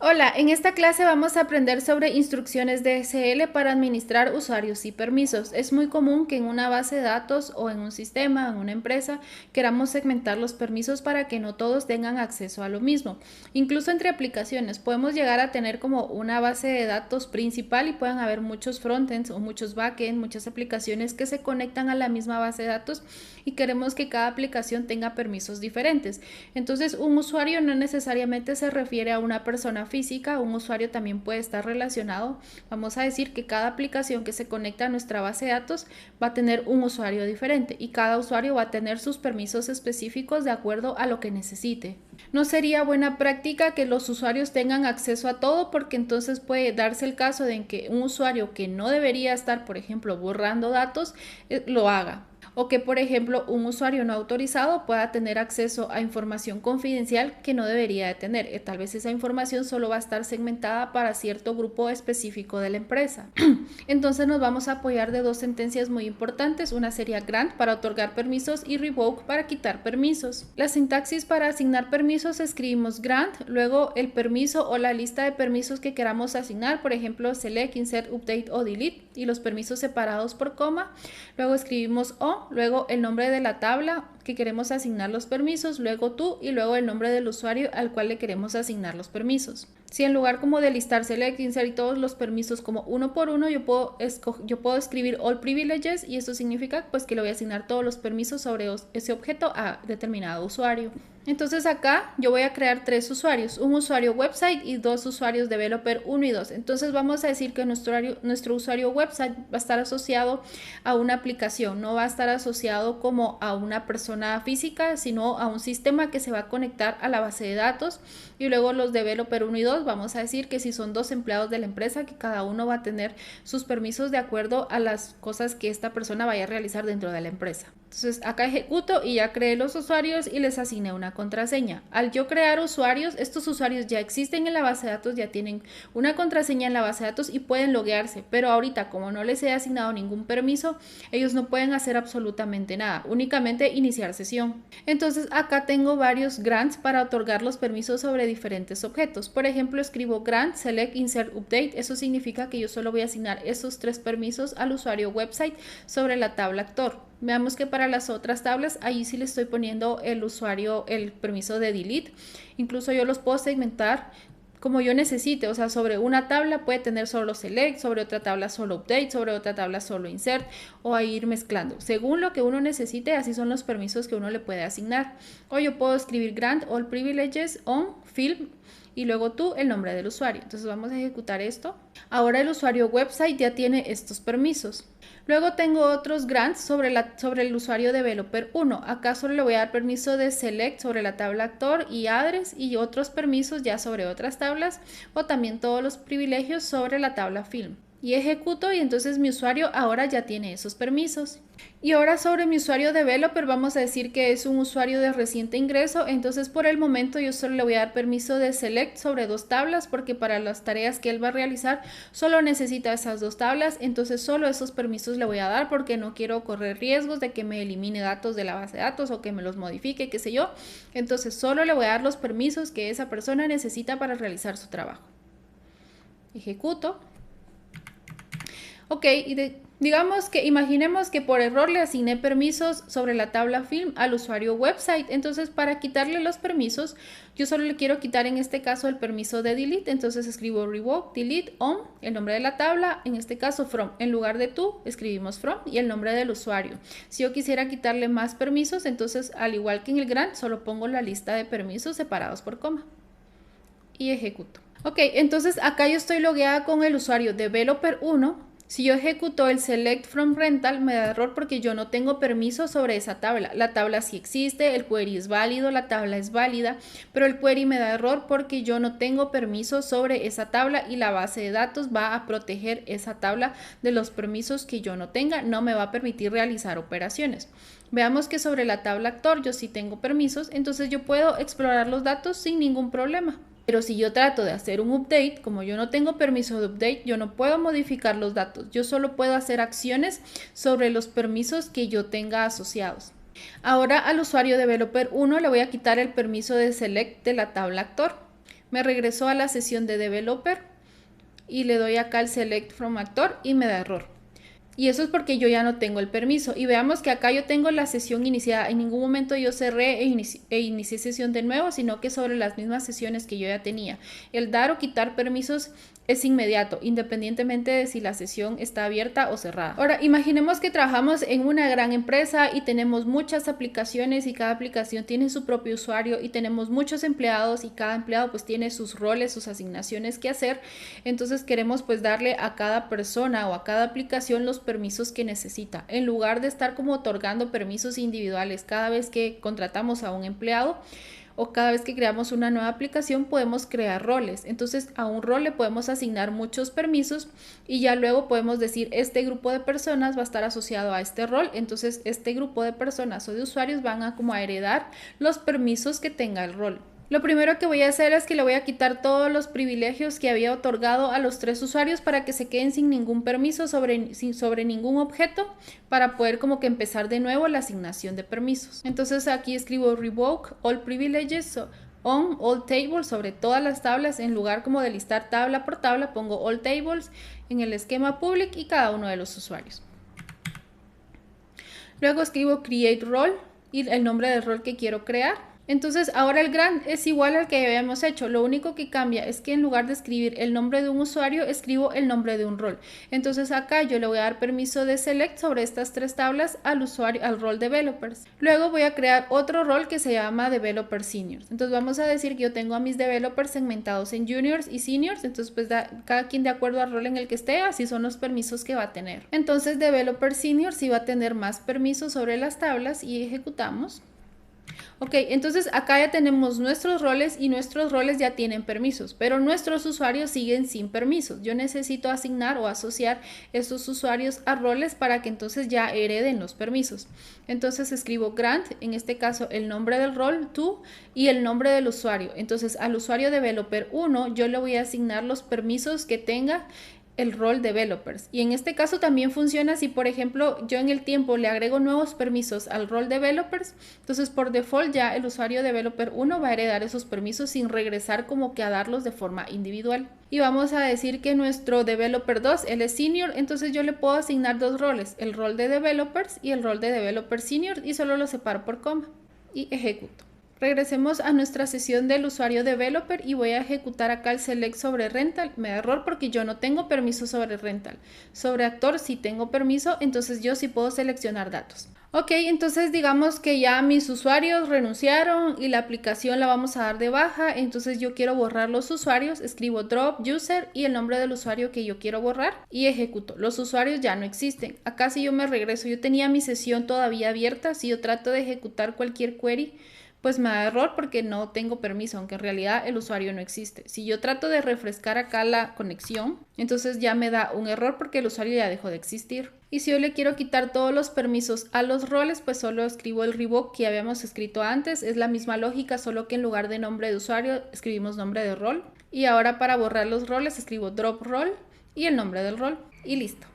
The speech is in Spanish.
Hola, en esta clase vamos a aprender sobre instrucciones DSL para administrar usuarios y permisos. Es muy común que en una base de datos o en un sistema, en una empresa, queramos segmentar los permisos para que no todos tengan acceso a lo mismo. Incluso entre aplicaciones podemos llegar a tener como una base de datos principal y pueden haber muchos frontends o muchos backends, muchas aplicaciones que se conectan a la misma base de datos y queremos que cada aplicación tenga permisos diferentes. Entonces, un usuario no necesariamente se refiere a una persona física, un usuario también puede estar relacionado. Vamos a decir que cada aplicación que se conecta a nuestra base de datos va a tener un usuario diferente y cada usuario va a tener sus permisos específicos de acuerdo a lo que necesite. No sería buena práctica que los usuarios tengan acceso a todo, porque entonces puede darse el caso de que un usuario que no debería estar, por ejemplo, borrando datos, lo haga. O que, por ejemplo, un usuario no autorizado pueda tener acceso a información confidencial que no debería de tener. Tal vez esa información solo va a estar segmentada para cierto grupo específico de la empresa. Entonces nos vamos a apoyar de dos sentencias muy importantes. Una sería grant para otorgar permisos y revoke para quitar permisos. La sintaxis para asignar permisos: escribimos grant, luego el permiso o la lista de permisos que queramos asignar, por ejemplo select, insert, update o delete, y los permisos separados por coma. Luego escribimos o, luego el nombre de la tabla que queremos asignar los permisos, luego tú y luego el nombre del usuario al cual le queremos asignar los permisos. Si en lugar como de listar select, insert y todos los permisos como uno por uno, yo puedo escribir all privileges, y esto significa pues que le voy a asignar todos los permisos sobre ese objeto a determinado usuario. Entonces acá yo voy a crear tres usuarios, un usuario website y dos usuarios developer 1 y 2. Entonces vamos a decir que nuestro usuario website va a estar asociado a una aplicación, no va a estar asociado como a una persona física, sino a un sistema que se va a conectar a la base de datos. Y luego los developer 1 y 2, vamos a decir que si son dos empleados de la empresa, que cada uno va a tener sus permisos de acuerdo a las cosas que esta persona vaya a realizar dentro de la empresa. Entonces acá ejecuto y ya creé los usuarios y les asigné una contraseña. Al yo crear usuarios, estos usuarios ya existen en la base de datos, ya tienen una contraseña en la base de datos y pueden loguearse, pero ahorita como no les he asignado ningún permiso, ellos no pueden hacer absolutamente nada, únicamente iniciar sesión. Entonces acá tengo varios grants para otorgar los permisos sobre diferentes objetos. Por ejemplo, escribo grant, select, insert, update. Eso significa que yo solo voy a asignar esos tres permisos al usuario website sobre la tabla actor. Veamos que para las otras tablas, ahí sí le estoy poniendo el usuario el permiso de delete. Incluso yo los puedo segmentar como yo necesite, o sea, sobre una tabla puede tener solo select, sobre otra tabla solo update, sobre otra tabla solo insert, o a ir mezclando. Según lo que uno necesite, así son los permisos que uno le puede asignar. O yo puedo escribir grant all privileges on field y luego tú el nombre del usuario. Entonces vamos a ejecutar esto. Ahora el usuario website ya tiene estos permisos. Luego tengo otros grants sobre el usuario developer 1. Acá solo le voy a dar permiso de select sobre la tabla actor y address, y otros permisos ya sobre otras tablas, o también todos los privilegios sobre la tabla film. Y ejecuto y entonces mi usuario ahora ya tiene esos permisos. Y ahora sobre mi usuario developer vamos a decir que es un usuario de reciente ingreso. Entonces por el momento yo solo le voy a dar permiso de select sobre dos tablas, porque para las tareas que él va a realizar solo necesita esas dos tablas. Entonces solo esos permisos le voy a dar porque no quiero correr riesgos de que me elimine datos de la base de datos o que me los modifique, qué sé yo. Entonces solo le voy a dar los permisos que esa persona necesita para realizar su trabajo. Ejecuto. Ok, imaginemos que por error le asigné permisos sobre la tabla film al usuario website. Entonces para quitarle los permisos, yo solo le quiero quitar en este caso el permiso de delete. Entonces escribo revoke, delete, on, el nombre de la tabla, en este caso from. En lugar de tú, escribimos from y el nombre del usuario. Si yo quisiera quitarle más permisos, entonces al igual que en el grant, solo pongo la lista de permisos separados por coma. Y ejecuto. Ok, entonces acá yo estoy logueada con el usuario developer 1. Si yo ejecuto el select from rental, me da error porque yo no tengo permiso sobre esa tabla. La tabla sí existe, el query es válido, la tabla es válida, pero el query me da error porque yo no tengo permiso sobre esa tabla y la base de datos va a proteger esa tabla de los permisos que yo no tenga. No me va a permitir realizar operaciones. Veamos que sobre la tabla actor yo sí tengo permisos, entonces yo puedo explorar los datos sin ningún problema. Pero si yo trato de hacer un update, como yo no tengo permiso de update, yo no puedo modificar los datos. Yo solo puedo hacer acciones sobre los permisos que yo tenga asociados. Ahora al usuario developer 1 le voy a quitar el permiso de select de la tabla actor. Me regresó a la sesión de developer y le doy acá el select from actor y me da error. Y eso es porque yo ya no tengo el permiso. Y veamos que acá yo tengo la sesión iniciada. En ningún momento yo cerré e inicié sesión de nuevo, sino que sobre las mismas sesiones que yo ya tenía. El dar o quitar permisos es inmediato, independientemente de si la sesión está abierta o cerrada. Ahora, imaginemos que trabajamos en una gran empresa y tenemos muchas aplicaciones y cada aplicación tiene su propio usuario y tenemos muchos empleados y cada empleado pues tiene sus roles, sus asignaciones que hacer. Entonces queremos pues darle a cada persona o a cada aplicación los permisos que necesita, en lugar de estar como otorgando permisos individuales cada vez que contratamos a un empleado o cada vez que creamos una nueva aplicación. Podemos crear roles. Entonces a un rol le podemos asignar muchos permisos y ya luego podemos decir este grupo de personas va a estar asociado a este rol. Entonces este grupo de personas o de usuarios van a como a heredar los permisos que tenga el rol. Lo primero que voy a hacer es que le voy a quitar todos los privilegios que había otorgado a los 3 usuarios para que se queden sin ningún permiso sobre ningún objeto, para poder como que empezar de nuevo la asignación de permisos. Entonces aquí escribo revoke all privileges on all tables, sobre todas las tablas. En lugar como de listar tabla por tabla, pongo all tables en el esquema public y cada uno de los usuarios. Luego escribo create role y el nombre del rol que quiero crear. Entonces ahora el grant es igual al que habíamos hecho. Lo único que cambia es que en lugar de escribir el nombre de un usuario, escribo el nombre de un rol. Entonces acá yo le voy a dar permiso de select sobre estas 3 tablas al usuario, al rol developers. Luego voy a crear otro rol que se llama developer seniors. Entonces vamos a decir que yo tengo a mis developers segmentados en juniors y seniors. Entonces pues cada quien de acuerdo al rol en el que esté, así son los permisos que va a tener. Entonces developer seniors sí va a tener más permisos sobre las tablas y ejecutamos. Ok, entonces acá ya tenemos nuestros roles y nuestros roles ya tienen permisos, pero nuestros usuarios siguen sin permisos. Yo necesito asignar o asociar estos usuarios a roles para que entonces ya hereden los permisos. Entonces escribo grant, en este caso el nombre del rol, to, y el nombre del usuario. Entonces al usuario developer 1 yo le voy a asignar los permisos que tenga el rol developers. Y en este caso también funciona si, por ejemplo, yo en el tiempo le agrego nuevos permisos al rol developers, entonces por default ya el usuario developer 1 va a heredar esos permisos sin regresar como que a darlos de forma individual. Y vamos a decir que nuestro developer 2, él es senior, entonces yo le puedo asignar 2 roles, el rol de developers y el rol de developer senior, y solo lo separo por coma y ejecuto. Regresemos a nuestra sesión del usuario developer y voy a ejecutar acá el select sobre rental. Me da error porque yo no tengo permiso sobre rental. Sobre actor sí tengo permiso, entonces yo sí puedo seleccionar datos. Ok, entonces digamos que ya mis usuarios renunciaron y la aplicación la vamos a dar de baja. Entonces yo quiero borrar los usuarios, escribo drop user y el nombre del usuario que yo quiero borrar y ejecuto. Los usuarios ya no existen. Acá si yo me regreso, yo tenía mi sesión todavía abierta. Si yo trato de ejecutar cualquier query, pues me da error porque no tengo permiso, aunque en realidad el usuario no existe. Si yo trato de refrescar acá la conexión, entonces ya me da un error porque el usuario ya dejó de existir. Y si yo le quiero quitar todos los permisos a los roles, pues solo escribo el revoke que habíamos escrito antes. Es la misma lógica, solo que en lugar de nombre de usuario escribimos nombre de rol. Y ahora para borrar los roles escribo drop role y el nombre del rol y listo.